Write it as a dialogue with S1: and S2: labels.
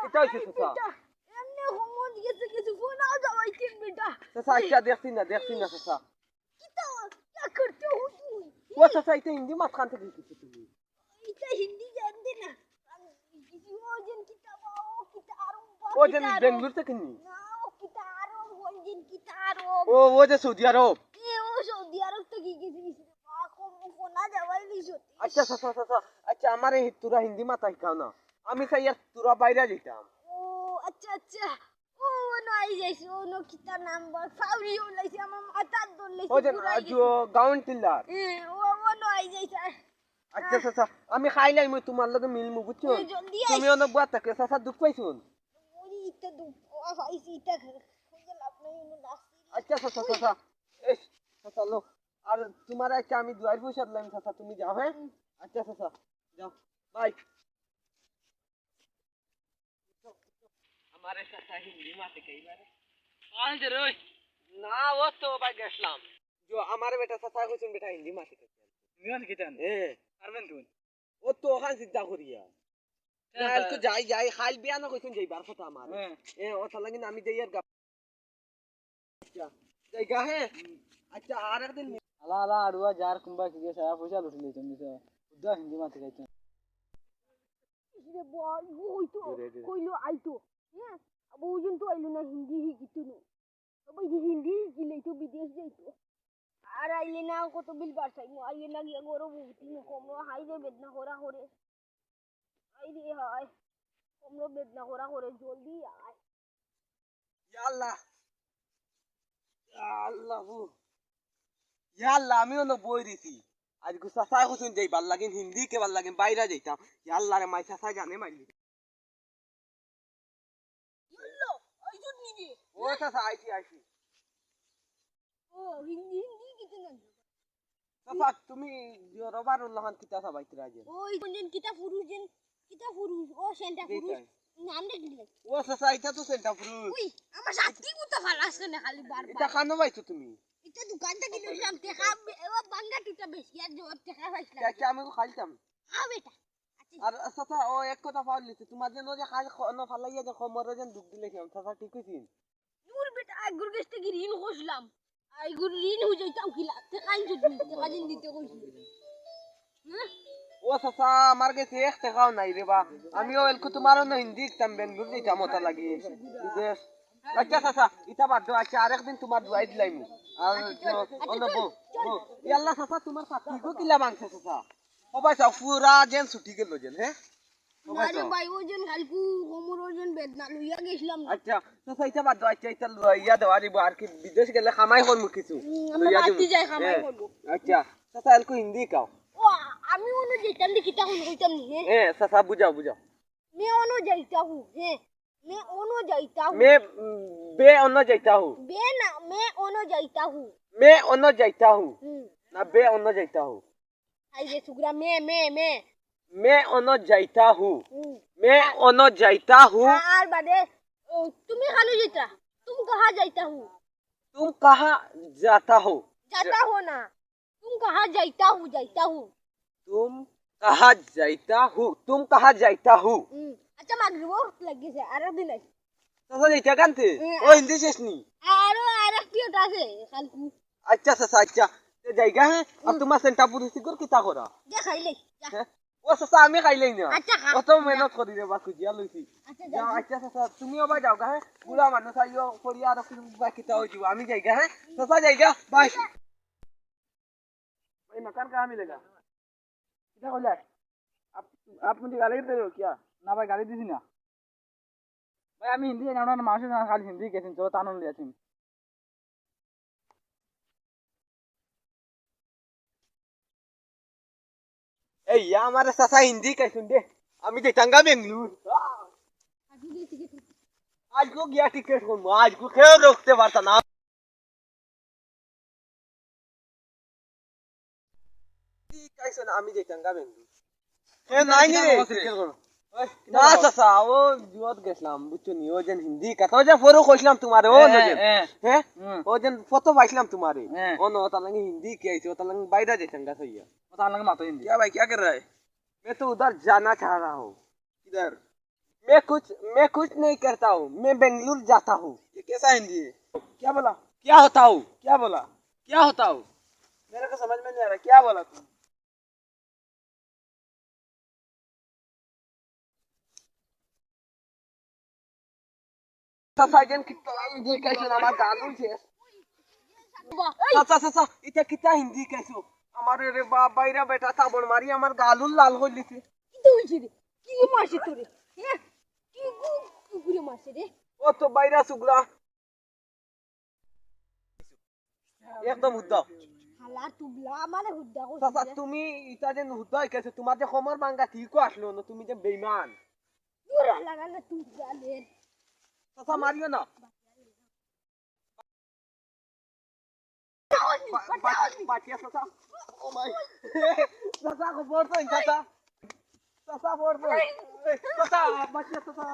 S1: কিতা হইছে চাচা?
S2: এমনি হোমওয়ার্ক দিয়েছে কিছু ফোন আ যাওয়াই তিন বেটা
S1: চাচা আচ্ছা দেখছি না চাচা।
S2: কিতা क्या करते हो तुम
S1: ও চাচা এটা হিন্দি মাঝখান থেকে কিছু তুমি।
S2: इतना हिंदी जानते ना किसी और जन किताबो कितारो
S1: ও যে বেঙ্গলোর থেকে নি।
S2: ना वो कितारो वो जन कितारो
S1: ও যে সৌদি আরব।
S2: ये वो सऊदी अरब तक की किसी को फोन आ जावाई नहीं सोती
S1: আচ্ছা চাচা আচ্ছা আমারে তোরা হিন্দি মাথা শিখাও না। আমি চাই আর তোরা বাইরে যেতাম।
S2: ओ अच्छा ओ नो आई जैसे ओ नो किता नाम बोल फावरी हो लैसे हम माता दोल लैसे
S1: ও যে গাউন টিল্লার।
S2: वो नो आई जैसे
S1: আচ্ছা চাচা আমি খাইলাই মই তোমার লগে মিলমু বুঝছো?
S2: जल्दी
S1: তুমি অনেক বুয়া থাকে চাচা দুঃখ পাইছুন।
S2: ওই ইটা দু আইসি ইটা খুঁজে লাভ নাই নো লাস্ট
S1: আচ্ছা চাচা এই চাচা লো আর তোমার একটা আমি দুয়ার পয়সা দিলাম চাচা তুমি যাও হ্যাঁ? আচ্ছা চাচা যাও বাই। हमारे साथ हिंदी माते कई बार कौन जे रोय ना वो तो भाई गसलाम जो हमारे बेटा साथा कुछ बेटा हिंदी माते करते नियन कितन अरबन तुन वो तो खान सिद्धा करिया ना तो जाई खाल बिया ना कुछ जाई बार फटा हमारे ओ साला की नामी जाई यार अच्छा जाएगा है अच्छा आर एक दिन
S3: अला अला अडवा जार कुंबा की साया पैसा लुटले तुमने से उदा हिंदी माते कहते हैं
S2: রে বল ওই তো কইলো আইতো হ্যাঁ আবু ওজন তো আইলো না হিন্দি শিখিতো না সবাই যে হিন্দি শিখিলে তো বিদেশ যাইতো আর আইলে না কত বিল বাড়ছাই মো আইলে না গিয়া গরম উঠি না কমলো হাই রে বেদনা করা করে আই রে হাই কমলো বেদনা করা করে জলদি আয়
S1: या अल्लाह আমি অনেক বই দিছি আজ গুসা সাই কুছুন যাই ভাল লাগিন হিন্দি কে ভাল লাগিন বাইরে যাইতাম ইয়া আল্লাহ রে মাইসা সাই জানে মাইলি
S2: ইল্লো আইজন নিনি
S1: ও চাচা আইছি
S2: ও হিন্দি কিতে না
S1: চাচা তুমি রবারুল্লাহ খান কিতা সাবাইতে রাজে
S2: ওই কোনদিন কিতা ফুরুজ ও সেন্টা ফুরুজ নাম দেখলি
S1: ও চাচা এটা তো সেন্টা ফুরুজ
S2: উই আমার সাথী কুতা ফালাস না খালি বারবার
S1: এটা খানো পাইছো তুমি
S2: এটা দোকান থেকে নিলাম টেকা ও বাঙ্গা টুটা বেশি আর জোর টেকা পাইছিলাম
S1: কে আমি খাইতাম
S2: হ্যাঁ বেটা
S1: আর চাচা ও এক কথা পারলিছে তোমার যে নজে খাই ন ফালাইয়া যে খমর যেন দুখ দিলে চাচা ঠিক কইছিন
S2: নূর বেটা আইগুর গেছ থেকে ঋণ খসলাম আইগুর ঋণ হয়ে যাইতাম কিলা টেকাই যদি টেকা দিন দিতে কইছি হ্যাঁ
S1: ও চাচা আমার কাছে এক টাকাও নাই রে বা আমিও এলকু তোমারও না হিন্দি শিখতাম বেঙ্গলোর যেতাম মতো লাগে বিদেশ আচ্ছা চাচা ইটা বাদ দাও আচ্ছা আরেকদিন তোমার দুয়াই দিলাম আর অন্য বউ ইয়াল্লা চাচা তোমার সাথী গো কিলা মাংস চাচা সবাই চাও পুরা যেন ছুটি গেল যেন হ্যাঁ
S2: আরে ভাই ওজন কালকু কোমর ওজন বেদনা লইয়া গেছিলাম
S1: আচ্ছা চাচা ইটা বাদ দাও আচ্ছা ইটা লইয়া দেওয়া দিব আর কি বিদেশ গেলে খামাই করবো কিছু
S2: আমরা বাতি যাই খামাই করব
S1: আচ্ছা চাচা এলকু হিন্দি কাও
S2: ও আমি ওনো যেতাম দি কিতা কোন কইতাম নি
S1: চাচা বুঝাও
S2: मैं ओनो जाइता हूँ मैं ओनो जाइता हूँ
S1: मैं बे ओनो जाइता हूँ
S2: बे ना मैं ओनो जाइता हूँ
S1: मैं ओनो जाइता हूँ ना बे ओनो जाइता हूँ
S2: आई ये सुगरा
S1: मैं ओनो जाइता हूँ मैं ओनो जाइता हूँ
S2: यार बादे तुम्हें खानो जाता तुम कहाँ जाइता हूँ
S1: तुम कहाँ जाता हो
S2: जाता हो ना तुम कहाँ जाइता हूँ
S1: तुम कहाँ जाइता हूँ तुम कहाँ जाइता हूँ
S2: अच्छा मागरिबो लगी से आरो दिन है
S1: चाचा जाइता कांते ओ हिंदी शेषनी
S2: आरो पियोटा से खालकू
S1: अच्छा चाचा अच्छा ते जाएगा है अब तुम्हारा सेंटा पुरुष सिकुर किता करा
S2: जा खाई ले जा
S1: ओ चाचा আমি খাইলেই না
S2: अच्छा खा
S1: ও তো মেহনত করি রে বাকু জিয়া লইছি
S2: अच्छा
S1: যাও আচ্ছা চাচা তুমি ওবা যাও গা হ্যাঁ বুড়া মানুষ আইও করিয়া আর বাকিটা হই যাব আমি যাইগা হ্যাঁ চাচা যাইগা বাই भाई मकान कहाँ मिलेगा कितना खोला है आप मुझे गाली दे रहे हो क्या
S3: ना भाई गाड़ी दीसी ना भाई আমি হিন্দি জানি না মানুষ না খালি হিন্দি গেছেন তো তানন লিয়াছেন
S1: ए या हमारे चाचा हिंदी कैसे दे আমি যেতাঙ্গা বেঙ্গলুর आज को गया टिकट को आज को क्यों रोकते पारता ना আইছো না আমি যেতাম গা বেঙ্গু নাই নি না চাচা ও জুয়ত গেছিলাম বুঝছো নি ও যেন হিন্দি কথা ও যে ফরো কইছিলাম তোমারে ও নজে হ্যাঁ ও যেন ফটো পাইছিলাম তোমারে ও ন ওটা লাগে হিন্দি কি আইছো ওটা লাগে বাইরে যেতাম গা সইয়া
S3: ওটা লাগে মাতো হিন্দি
S1: क्या भाई क्या कर रहा है मैं तो उधर जाना चाह रहा हूँ किधर मैं कुछ नहीं करता हूँ मैं बेंगलुरु जाता हूँ ये कैसा हिंदी है
S3: क्या बोला
S1: क्या होता हूँ
S3: क्या बोला
S1: क्या होता हूँ
S3: मेरे को समझ में नहीं आ रहा क्या बोला तू
S1: साजन कितना हिंदी कैसे আমার গালুল শেষ চাচা চাচা এটা কিতা হিন্দি कैसे আমার রে বাপ বাইরা বেটা সাবন মারি আমার গালুল লাল হই লিছে
S2: কি হইছে রে কি মারছে তোরে হ্যাঁ কি ঘুরে মারছে রে
S1: ও তো বাইরা সুগলা একদম উদ্দাও
S2: হালা তুবলা মানে হুদ্দা
S1: চাচা
S2: কইছে
S1: তুমি এটা যে হুদ্দাই कैसे তোমার যে খমর বাঙ্গা ঠিকও আসলো না তুমি যে বেঈমান
S2: দূর লাগা না তুই জালে
S1: চাচা মারিও না Batia Sasa. Oh my. Sasa ko porto Sasa. Sasa porto. Sasa batia Sasa.